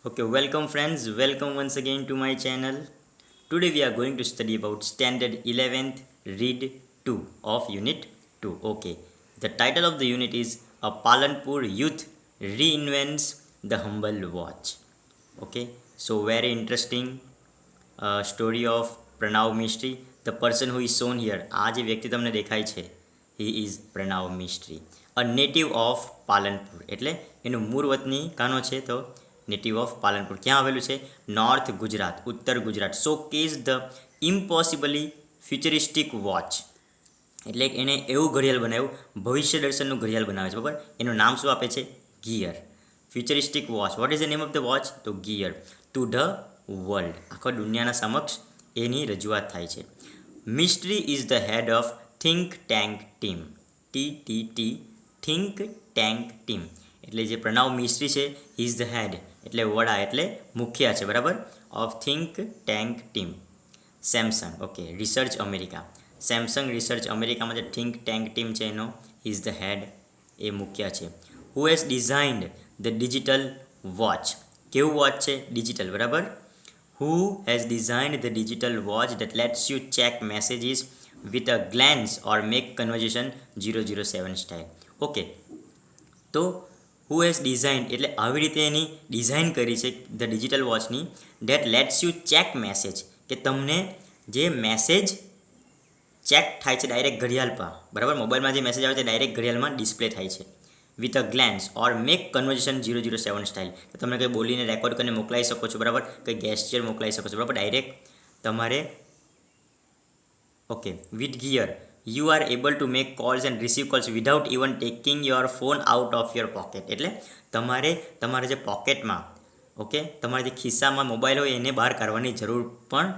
Okay, welcome friends, welcome once again to my channel. Today we are going to study about standard 11th read 2 of unit 2. Okay, the title of the unit is A Palanpur Youth Reinvents the Humble Watch. Okay, so very interesting story of Pranav Mistry. The person who is shown here, આ જે વ્યક્તિ તમને દેખાય છે, he is Pranav Mistry, a native of Palanpur. એટલે એનું મૂળ વતની કાનો છે તો નેટિવ ઓફ પાલનપુર. ક્યાં આવેલું છે? નોર્થ ગુજરાત, ઉત્તર ગુજરાત. સો કેઝ ધ ઇમ્પોસિબલી ફ્યુચરિસ્ટિક વોચ. એટલે એણે એવું ઘડિયાળ બનાવ્યું, ભવિષ્ય દર્શનનું ઘડિયાળ બનાવે છે, બરાબર. એનું નામ શું આપે છે? Gear. Futuristic watch. What is the name of the watch? તો ગિયર. ટુ ધ વર્લ્ડ, આખા દુનિયાના સમક્ષ એની રજૂઆત થાય છે. Mystery is the head of think tank team. T think tank team. એટલે જે પ્રણવ મિસ્ત્રી છે, ઇઝ ધ હેડ એટલે વડા એટલે મુખ્ય છે, બરાબર, of think tank team. Samsung, okay, research America. Samsung research અમેરિકામાં જે થિંક ટેન્ક ટીમ છે એનો ઇઝ ધ હેડ, એ મુખ્ય છે. Who has designed the digital watch. કેવું વોચ છે? ડિજિટલ, બરાબર. Who has designed the digital watch that lets you check messages with a glance or make conversation 007 style. Okay, તો who has design એટલે આવી રીતે એની ડિઝાઇન કરી છે the digital વોચની, that lets you check message, કે તમને જે મેસેજ ચેક થાય છે ડાયરેક્ટ ઘડિયાળ પર, બરાબર. મોબાઈલમાં જે મેસેજ આવે છે ડાયરેક્ટ ઘડિયાળમાં ડિસ્પ્લે થાય છે. With a glance or make conversation 007 style. તમે કંઈ બોલીને રેકોર્ડ કરીને મોકલાવી શકો છો, બરાબર, કંઈ ગેસ્ચર મોકલાવી શકો છો, બરાબર, ડાયરેક્ટ તમારે. Okay, with Gear you are able to make calls and receive calls without even taking your phone out of your pocket. એટલે તમારે જે પોકેટમાં, ઓકે, તમારે જે ખિસ્સામાં મોબાઈલ હોય એને બહાર કાઢવાની જરૂર પણ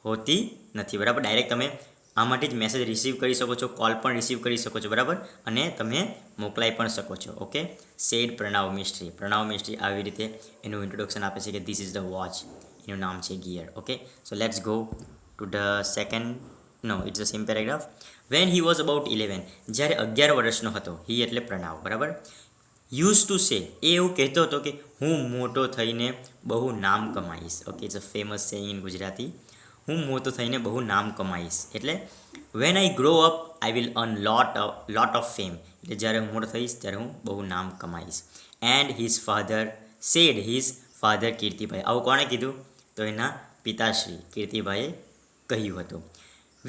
હોતી નથી, બરાબર. ડાયરેક્ટ તમે આમાંથી જ મેસેજ રિસીવ કરી શકો છો, કોલ પણ રિસીવ કરી શકો છો, બરાબર, અને તમે મોકલાઈ પણ શકો છો. ઓકે, સેડ પ્રણવ મિસ્ત્રી. પ્રણવ મિસ્ત્રી આવી રીતે એનું ઇન્ટ્રોડક્શન આપે છે કે ધીસ ઇઝ ધ વોચ. એનું નામ છે Gear. Okay, so let's go to the second. No, it's the same paragraph. When he was about 11, જ્યારે 11 વર્ષનો હતો, હી એટલે પ્રણવ, બરાબર, યુઝ ટુ સે, એ એવું કહેતો હતો કે હું મોટો થઈને બહુ નામ કમાઈશ. Okay, it's a famous saying in Gujarati. હું મોટો થઈને બહુ નામ કમાઈશ એટલે when I grow up I will earn lot of fame. એટલે જ્યારે હું મોટો થઈશ ત્યારે હું બહુ નામ કમાઈશ. And his father said, his father Kirtibhai. આવું કોણે કીધું? તો એના પિતાશ્રી કીર્તિભાઈએ કહ્યું હતું.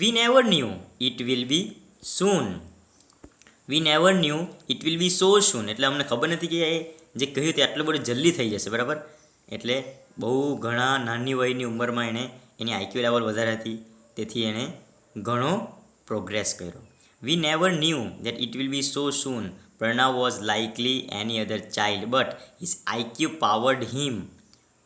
We never knew it will be soon. We never knew it will be so સૂન. એટલે અમને ખબર નથી કે એ જે કહ્યું તે આટલું બધું જલ્દી થઈ જશે, બરાબર. એટલે બહુ ઘણા નાની વયની ઉંમરમાં એણે એની આઈક્યુ લેવલ વધારે હતી, તેથી એણે ઘણો પ્રોગ્રેસ કર્યો. We never knew that it will be so soon. Pranav was likely any other child but his IQ powered him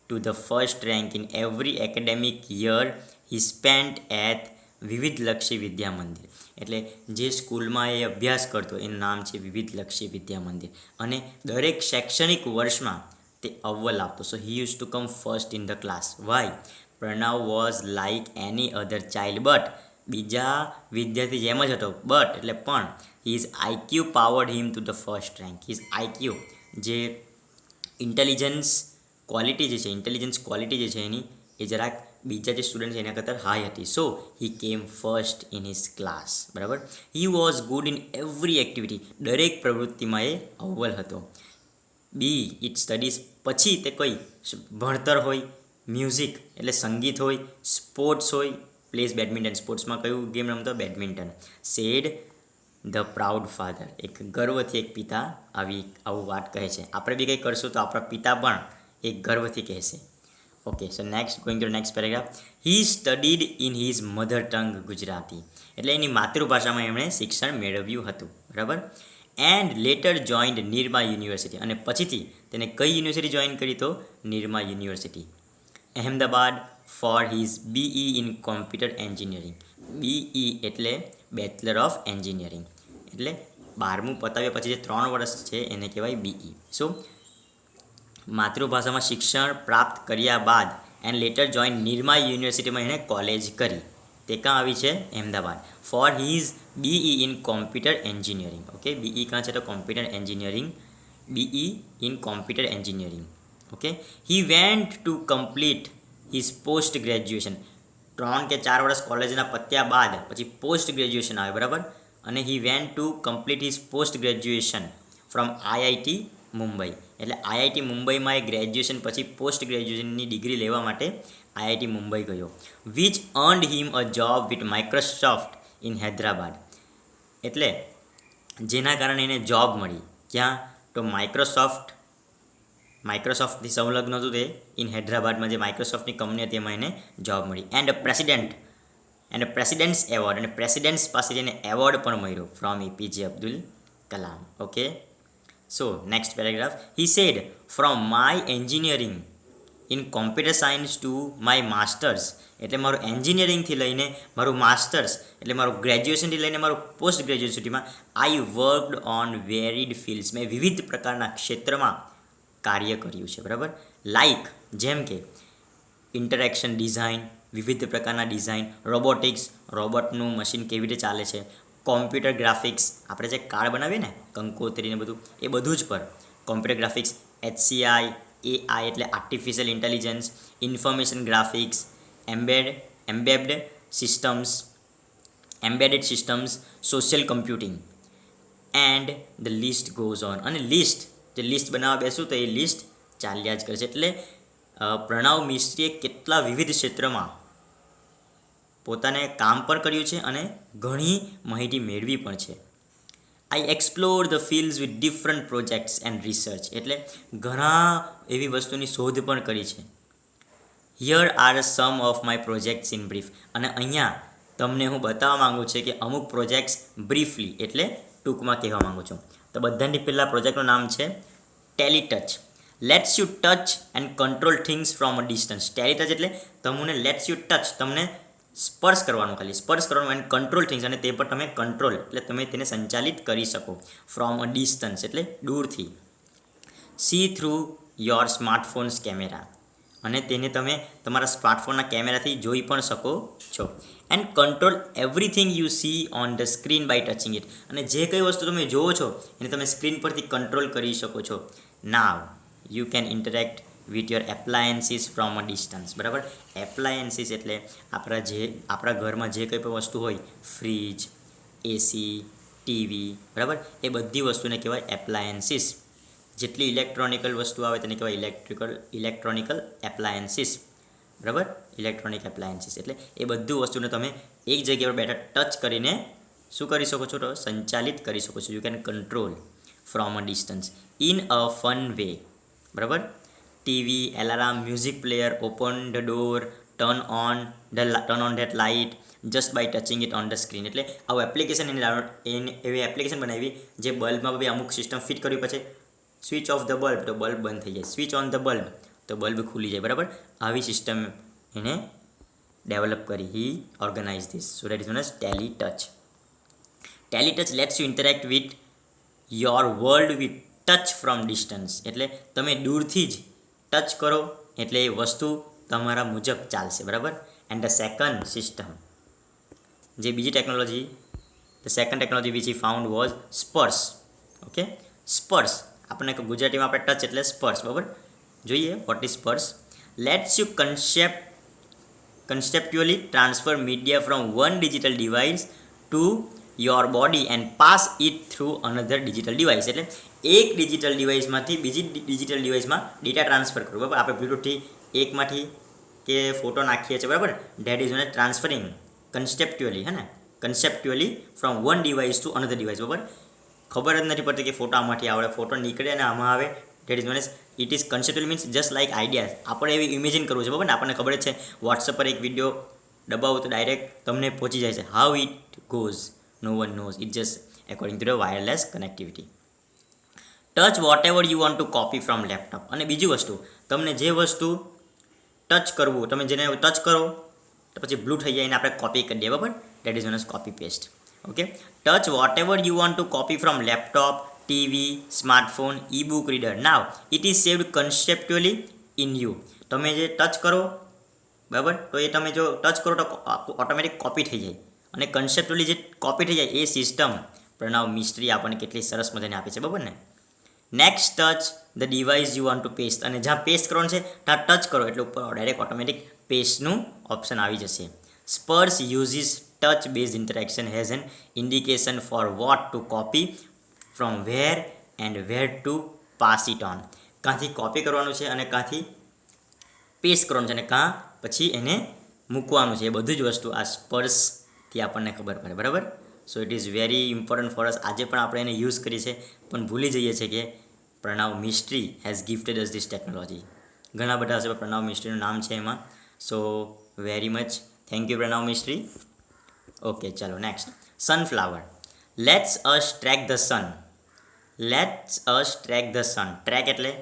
to the first rank in every academic year he spent at વિવિધલક્ષી Vidya Mandir. એટલે જે સ્કૂલમાં એ અભ્યાસ કરતો એનું નામ છે વિવિધલક્ષી વિદ્યા મંદિર, અને દરેક શૈક્ષણિક વર્ષમાં તે અવ્વલ આપતો. So he use to come first in the class. Why? Pranav was like any other child but, બીજા વિદ્યાર્થી જેમ જ હતો, બટ એટલે પણ, his IQ powered him to the first rank. His IQ, જે ઇન્ટેલિજન્સ ક્વોલિટી જે છે, ઇન્ટેલિજન્સ ક્વોલિટી જે છે એની, એ જરાક બીજા જે સ્ટુડન્ટ છે એના કરતાં હાઈ હતી. સો હી કેમ ફર્સ્ટ ઇન હિઝ ક્લાસ, બરાબર. He was good in every activity. દરેક પ્રવૃત્તિમાં એ અવ્વલ હતો. બી ઇટ સ્ટડીઝ, પછી તે કોઈ ભણતર હોય, મ્યુઝિક એટલે સંગીત હોય, સ્પોર્ટ્સ હોય, પ્લેસ બેડમિન્ટન. સ્પોર્ટ્સમાં કયું ગેમ રમતો? Badminton. Said the proud father. એક ગર્વથી એક પિતા આવું વાત કહે છે. આપણે બી કંઈ કરશું તો આપણા પિતા પણ એક ગર્વથી કહેશે. Okay, so next, going to next paragraph. He studied in his mother tongue Gujarati. એટલે એની માતૃભાષામાં એમણે શિક્ષણ મેળવ્યું હતું, બરાબર. And letter joined Nirma university. અને પછીથી તેને કઈ યુનિવર્સિટી જોઈન કરી? તો Nirma university, Ahmedabad, for his BE in computer engineering. BE એટલે બેચલર ઓફ એન્જિનિયરિંગ. એટલે 12મું પતાવ્યા પછી જે 3 વર્ષ છે એને કહેવાય બીઈ. સો માતૃભાષામાં શિક્ષણ પ્રાપ્ત કર્યા બાદ એન્ડ લેટર જોઈન નિરમા યુનિવર્સિટીમાં એણે કોલેજ કરી. તે કાં આવી છે? Ahmedabad. For his BE in computer engineering. Okay, BE કાં છે? તો computer engineering. BE in computer engineering. Okay. He went to complete his post graduation. 3 કે 4 વર્ષ કોલેજના પત્યા બાદ પછી પોસ્ટ ગ્રેજ્યુએશન આવે, બરાબર. અને he went to complete his post graduation from IIT Mumbai. એટલે આઈઆઈટી મુંબઈમાં એ ગ્રેજ્યુએશન પછી પોસ્ટ ગ્રેજ્યુએશનની ડિગ્રી લેવા માટે આઈઆઈટી મુંબઈ ગયો. Which earned him a job with Microsoft in Hyderabad. એટલે જેના કારણે એને જોબ મળી. ક્યાં? તો માઇક્રોસોફ્ટથી સંલગ્ન હતું તે ઇન હૈદરાબાદમાં જે માઇક્રોસોફ્ટની કંપની હતી એમાં એને જોબ મળી. એન્ડ પ્રેસિડેન્ટ્સ એવોર્ડ, અને પ્રેસિડેન્ટ્સ પાસેથી એને એવોર્ડ પણ મળ્યો from APJ Abdul Kalam. Okay. So next paragraph. He said from my engineering in computer science to my masters. એટલે મારું એન્જિનિયરિંગથી લઈને મારું માસ્ટર્સ એટલે મારું ગ્રેજ્યુએશનથી લઈને મારું પોસ્ટ ગ્રેજ્યુએશન સુધીમાં આઈ વર્કડ ઓન વેરીડ ફિલ્ડ્સ. મેં વિવિધ પ્રકારના ક્ષેત્રમાં કાર્ય કર્યું છે, બરાબર. લાઇક જેમ કે ઇન્ટરેક્શન ડિઝાઇન, વિવિધ પ્રકારના ડિઝાઇન, રોબોટિક્સ, રોબોટનું મશીન કેવી રીતે ચાલે છે, કોમ્પ્યુટર ગ્રાફિક્સ, આપણે જે કાર્ડ બનાવીએ ને કંકોત્રીને બધું, એ બધું જ પર કોમ્પ્યુટર ગ્રાફિક્સ, HCI, AI એટલે artificial intelligence, information graphics, embedded systems, social computing and the list goes on. અને જે લિસ્ટ બનાવવા બેસું તો એ લિસ્ટ ચાલ્યા જ કરે છે. એટલે પ્રણવ મિસ્ત્રીએ કેટલા વિવિધ ક્ષેત્રમાં પોતાને કામ પણ કર્યું છે અને ઘણી માહિતી મેળવી પણ છે. I explore the fields with different projects and research. એટલે ઘણા એવી વસ્તુની શોધ પણ કરી છે. Here are some of my projects in brief. અને અહીંયા તમને હું બતાવવા માગું છું કે અમુક પ્રોજેક્ટ્સ બ્રીફલી એટલે ટૂંકમાં કહેવા માગું છું. તો બધાની પહેલાં પ્રોજેક્ટનું નામ છે Teletouch. Lets you touch and control things from a distance. Teletouch એટલે તમને લેટ્સ યુ ટચ, તમને સ્પર્શ કરવાનું, ખાલી સ્પર્શ કરવાનું, એન્ડ કંટ્રોલ થિંગ્સ અને તે પર તમે કંટ્રોલ એટલે તમે તેને સંચાલિત કરી શકો. ફ્રોમ અ ડિસ્ટન્સ એટલે દૂરથી. C through your smartphones camera. અને તેને તમે તમારા સ્માર્ટફોનના કેમેરાથી જોઈ પણ શકો છો. And control everything you see on the screen by touching it. અને જે કઈ વસ્તુ તમે જોવો છો એને તમે સ્ક્રીન પરથી કંટ્રોલ કરી શકો છો. Now you can interact with your appliances from a distance. બરાબર. એપ્લાયન્સીસ એટલે આપણા ઘરમાં જે કંઈ પણ વસ્તુ હોય, ફ્રીજ, એસી, ટીવી, બરાબર, એ બધી વસ્તુને કહેવાય એપ્લાયન્સીસ. જેટલી ઇલેક્ટ્રોનિકલ વસ્તુ આવે તેને કહેવાય ઇલેક્ટ્રોનિકલ એપ્લાયન્સીસ. બરાબર. ઇલેક્ટ્રોનિક એપ્લાયન્સીસ એટલે એ બધું વસ્તુને તમે એક જગ્યા પર બેઠા ટચ કરીને શું કરી શકો છો? તો સંચાલિત કરી શકો છો. You can control from a distance in a fun way. બરાબર. TV, alarm, music player, open the door, turn on that light just by touching it on the screen. એટલે આવું એપ્લિકેશન એવી એપ્લિકેશન બનાવી જે બલ્બમાં બી અમુક સિસ્ટમ ફિટ કર્યું, પછી switch off the bulb તો બલ્બ બંધ થઈ જાય, સ્વિચ ઓન ધ બલ્બ તો બલ્બ ખુલી જાય. બરાબર. આવી સિસ્ટમ એને ડેવલપ કરી. He organize this. So that is known as Teletouch. Teletouch lets you interact with your world with touch from distance. એટલે તમે દૂરથી જ ટચ કરો એટલે એ વસ્તુ તમારા મુજબ ચાલશે. બરાબર. એન્ડ ધ સેકન્ડ સિસ્ટમ, જે બીજી technology, the second technology which he found was સ્પર્શ. ઓકે. સ્પર્શ આપણને ગુજરાતીમાં આપણે ટચ એટલે સ્પર્શ. બરાબર. જોઈએ વોટ ઇઝ સ્પર્શ. Let's you conceptually transfer media from one digital device to your body and pass it through another digital device. એટલે એક ડિજિટલ ડિવાઇસમાંથી બીજી ડિજિટલ ડિવાઇસમાં ડેટા ટ્રાન્સફર કરો. બરાબર. આપણે બ્લૂટૂથથી એકમાંથી કે ફોટો નાખીએ છીએ, બરાબર, that is known transferring conceptually, હે ને, conceptually from one device to another device. બરાબર. ખબર જ નથી પડતી કે ફોટો આમાંથી આવડે, ફોટો નીકળે અને આમાં આવે. Date is known as it is conceptual means just like ideas. આપણે એવી ઇમેજિન કરવું છે. બરાબર ને. આપણને ખબર જ છે વોટ્સઅપ પર એક વિડીયો દબાવો તો ડાયરેક્ટ તમને પહોંચી જાય છે. How it goes no one knows. It just according to the wireless connectivity. Touch whatever you want to copy from laptop. અને બીજી વસ્તુ, તમને જે વસ્તુ ટચ કરવું, તમે જેને ટચ કરો તો પછી બ્લુ થઈ જાય એને આપણે કોપી કરી દઈએ. બરાબર. That is known as copy paste. Okay. Touch whatever you want to copy from laptop, TV, smartphone, e book reader. Now it is saved conceptually in you. તમે જે ટચ કરો, બરાબર, તો એ તમે જો ટચ કરો તો ઓટોમેટિક કોપી થઈ જાય. અને કન્સેપ્ચ્યુઅલી જે કોપી થઈ જાય એ સિસ્ટમ પ્રણવ મિસ્ત્રી આપણને કેટલી સરસ મજાની આપી છે. બરાબર ને. Next touch the device you want two paste, અને જ્યાં પેસ્ટ કરવાનું છે ત્યાં ટચ કરો એટલે ઉપર ડાયરેક્ટ ઓટોમેટિક પેસ્ટનું ઓપ્શન આવી જશે. Sparsh uses touch base interaction has an indication for what to copy from where and where to pass it on. કાંથી કોપી કરવાનું છે અને કાંથી પેસ્ટ કરવાનું છે અને કાં પછી એને મૂકવાનું છે, એ બધું જ વસ્તુ આ સ્પર્શથી આપણને ખબર પડે. બરાબર. So it is very important for us. આજે પણ આપણે એને યુઝ કરીએ છીએ પણ ભૂલી જઈએ છીએ કે Pranav Mistry has gifted us this technology. ઘણા બધા હશે પ્રણવ મિસ્ટ્રીનું નામ છે એમાં. So very much thank you Pranav Mistry. Okay ચાલો next. Sunflower. Lets us track the sun. Lets us track the sun. Track એટલે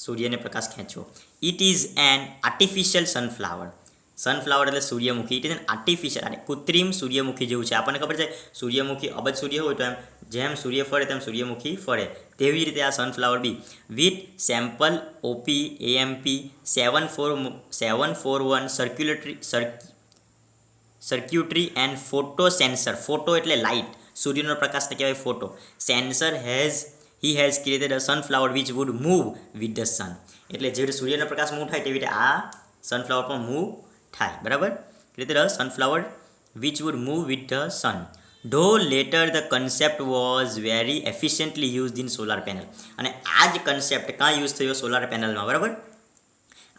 સૂર્યને પ્રકાશ ખેંચવો. It is an artificial sunflower. Sunflower એટલે સૂર્યમુખી. ઇટ ઇઝ એન આર્ટિફિશિયલ, અને કૃત્રિમ સૂર્યમુખી જેવું છે. આપણને ખબર છે સૂર્યમુખી અબજ સૂર્ય હોય તો એમ જેમ સૂર્ય ફરે તેમ સૂર્યમુખી ફરે, તેવી જ રીતે આ sunflower be with sample op amp 741 circuitry and photo sensor. Photo એટલે લાઇટ, સૂર્યનો પ્રકાશને કહેવાય photo. Sensor he has created a sunflower which would move with the sun. એટલે જે રીતે સૂર્યનો પ્રકાશ મૂવ થાય તેવી રીતે આ સનફ્લાવર પણ મૂવ થાય. બરાબર. Created a sunflower which would move with the sun. Though later the concept was very efficiently used in solar panel. અને આ જ કન્સેપ્ટ કાં યુઝ થયો? સોલાર પેનલમાં. બરાબર.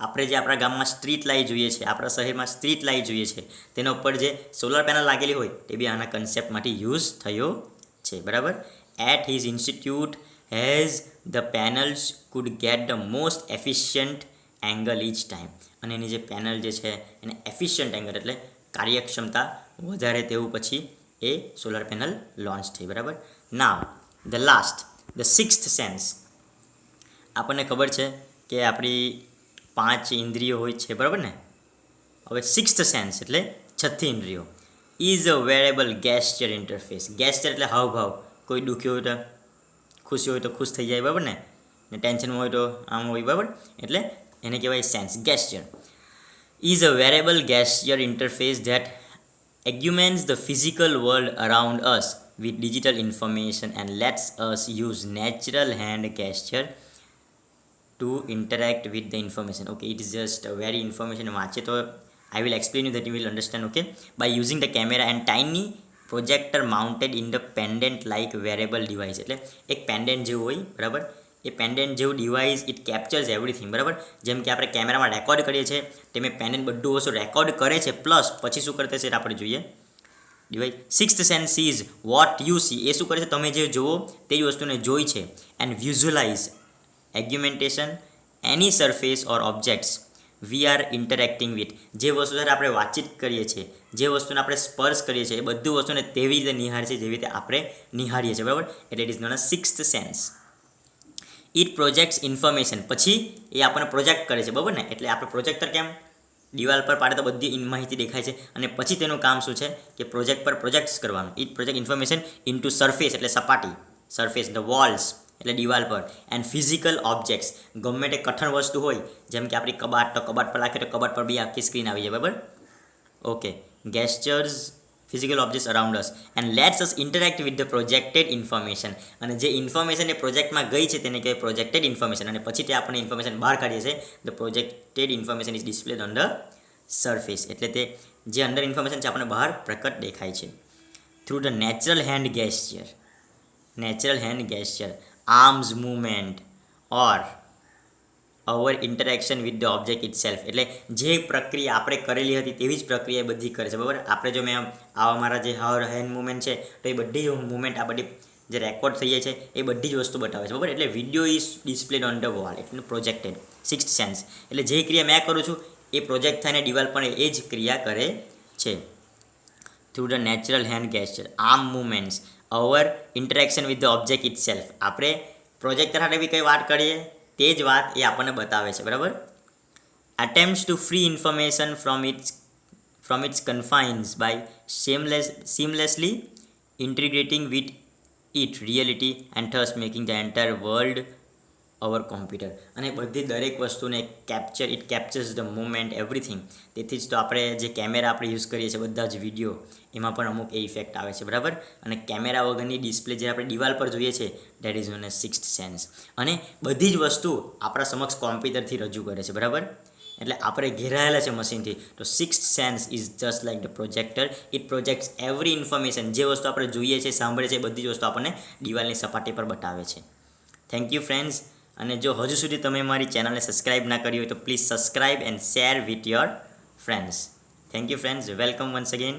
આપણે જે આપણા ગામમાં સ્ટ્રીટ લાઇટ જોઈએ છે, આપણા શહેરમાં સ્ટ્રીટ લાઇટ જોઈએ છે, તેના ઉપર જે સોલાર પેનલ લાગેલી હોય તે બી આના કન્સેપ્ટમાંથી યુઝ થયો છે. બરાબર. At his institute has the panels could get the most efficient angle each time. અને એની જે પેનલ જે છે એને એફિશિયન્ટ એંગલ એટલે કાર્યક્ષમતા વધારે તેવું પછી એ સોલાર પેનલ લોન્ચ થઈ. બરાબર. નાવ the last, the sixth sense. આપણને ખબર છે કે આપણી 5 ઇન્દ્રિયો હોય છે. બરાબર ને. હવે સિક્સ્થ સેન્સ એટલે છઠ્ઠી ઇન્દ્રિયો is a wearable gesture interface. ગેસ્ચર એટલે હાવભાવ. કોઈ દુખ્યો હોય તો ખુશી હોય તો ખુશ થઈ જાય. બરાબર ને ટેન્શનમાં હોય તો આમ હોય. બરાબર. એટલે એને કહેવાય sense, gesture. Is a wearable gesture interface that augments the physical world around us with digital information and lets us use natural hand gesture to interact with the information. Okay, it is just a very information વાંચે તો I will explain you that you will understand. Okay, by using the camera and tiny projector mounted in the pendant like wearable device. એટલે એક pendant જેવું હોય. બરાબર. એ pendant જેવું device it કેપ્ચર્સ everything. બરાબર. જેમ કે આપણે કેમેરામાં રેકોર્ડ કરીએ છીએ તેમ એ પેન્ડન્ટ બધું વસ્તુ રેકોર્ડ કરે છે, પ્લસ પછી શું કરતા છે આપણે જોઈએ. Device sixth sense is what you see. એ શું કરે છે? તમે જે જુઓ તે જ વસ્તુને જોઈ છે. And visualize augmentation any surface or objects we are interacting with. જે વસ્તુ સાથે આપણે વાતચીત કરીએ છીએ, જે વસ્તુને આપણે સ્પર્શ કરીએ છીએ, એ બધું વસ્તુને તેવી રીતે નિહાળે છે જેવી રીતે આપણે નિહાળીએ છીએ. બરાબર. એટલે it is known a sixth sense. It projects information. પછી એ આપણને પ્રોજેક્ટ કરે છે. બરાબર ને. એટલે આપણે પ્રોજેક્ટર કેમ દિવાલ પર પાડે તો બધી માહિતી દેખાય છે, અને પછી તેનું કામ શું છે કે પ્રોજેક્ટ પર પ્રોજેક્ટ્સ કરવાનું. It project information into surface એટલે સપાટી, સરફેસ ધ વોલ્સ એટલે દિવાલ પર, એન્ડ ફિઝિકલ ઓબ્જેક્ટ્સ ગમે તે કઠણ વસ્તુ હોય જેમ કે આપણી કબાટ, તો કબાટ પર રાખીએ તો કબાટ પર બી આખી સ્ક્રીન આવી જાય. બરાબર. Okay. Gestures physical objects around us and lets us interact with the projected information. અને જે ઇન્ફોર્મેશન એ પ્રોજેક્ટમાં ગઈ છે તેને કહેવાય પ્રોજેક્ટેડ ઇન્ફોર્મેશન. અને પછી તે આપણે ઇન્ફોર્મેશન બહાર કાઢીએ છીએ. The projected information is ડિસ્પ્લેડ on the surface. એટલે તે જે અંદર ઇન્ફોર્મેશન છે આપણને બહાર પ્રકટ દેખાય છે. Through the natural hand gesture. Natural hand gesture, arms movement or our interaction with the object ઇટ સેલ્ફ. એટલે જે પ્રક્રિયા આપણે કરેલી હતી તેવી જ પ્રક્રિયા એ બધી કરે છે. બરાબર. આપણે જો મેં આવા મારા જે હેન્ડ મૂવમેન્ટ છે તો એ બધી જ મૂવમેન્ટ આ બધી જે રેકોર્ડ થઈ જાય છે એ બધી જ વસ્તુ બતાવે છે. બરાબર. એટલે video is ડિસ્પ્લેડ on the wall એટલે પ્રોજેક્ટેડ. સિક્સ્થ સેન્સ એટલે જે ક્રિયા મેં કરું છું એ પ્રોજેક્ટ થઈને દિવાલ પર એ જ ક્રિયા કરે છે. Through the natural hand gesture, arm movements, our interaction with the object ઇટ સેલ્ફ. આપણે પ્રોજેક્ટર સાથે બી કંઈ વાત કરીએ તે જ વાત એ આપણને બતાવે છે. બરાબર. attempts to free information from its confines by seamlessly integrating with it reality and thus making the entire world our computer. અને બધી દરેક વસ્તુને it captures the moment everything. તેથી જ તો આપણે જે કેમેરા આપણે યુઝ કરીએ છીએ બધા જ વિડીયો એમાં પણ અમુક એ ઇફેક્ટ આવે છે, બરાબર. અને કેમેરા વગરની ડિસ્પ્લે જે આપણે દિવાલ પર જોઈએ છે that is known as sixth sense. અને બધી જ વસ્તુ આપણા સમક્ષ કોમ્પ્યુટરથી રજૂ કરે છે, બરાબર. એટલે આપણે ઘેરાયેલા છે મશીનથી. તો sixth sense is just like the projector. It projects every information. જે વસ્તુ આપણે જોઈએ છે, સાંભળે છે, બધી જ વસ્તુ આપણને દિવાલની સપાટી પર બતાવે છે. Thank you friends. અને જો હજુ સુધી તમે મારી ચેનલને સબસ્ક્રાઇબ ના કરી હોય તો please subscribe and share with your friends. Thank you friends. Welcome once again.